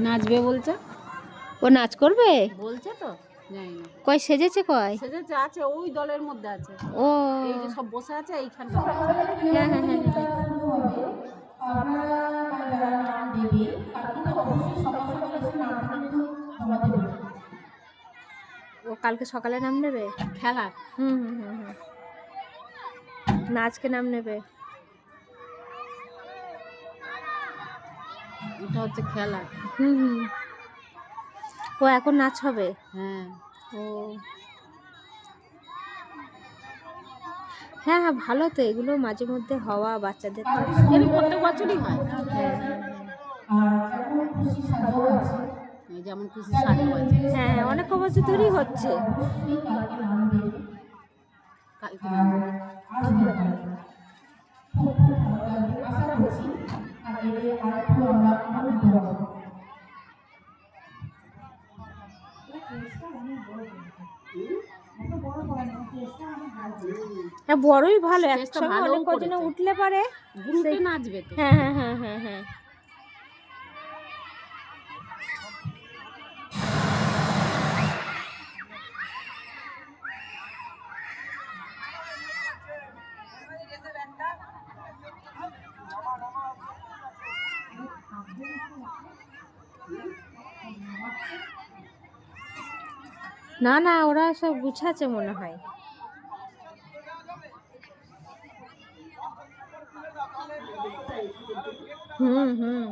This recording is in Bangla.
নাচবে বলছে। ও নাচ করবে বলছে তো, জানি না। কয় সেজেছে কয় সেজেছে আছে, ওই দলের মধ্যে আছে। ও এই যে সব বসে আছে এইখানটা আছে। হ্যাঁ হ্যাঁ হ্যাঁ হ্যাঁ। ও কালকে সকালে নাম নেবে খেলা। হুম হুম হুম হুম। নাচকে নাম নেবে। এটা হচ্ছে খেলা। হুম হুম। ও এখন নাচ হবে। হ্যাঁ। ও হ্যাঁ হ্যাঁ, ভালো তো এগুলো মাঝে মধ্যে হওয়া বাচ্চাদের তো। এটা প্রত্যেক বছরই হয়। হ্যাঁ হ্যাঁ এই যেমন খুশি সাজু আছে। হ্যাঁ হ্যাঁ, অনেক বছর ধরেই হচ্ছে। কালকে নাম দেবে। হ্যাঁ বড়ই ভালো, স্টেজটা একসঙ্গে ভালোও অনেক কজনে করেছে। উঠলে পারে গ্রুপে সেই- নাচবে তো। হ্যাঁ হ্যাঁ হ্যাঁ হ্যাঁ হ্যাঁ। না না, ওরা সব গুছাচ্ছে মনে হয়। হুম হুম।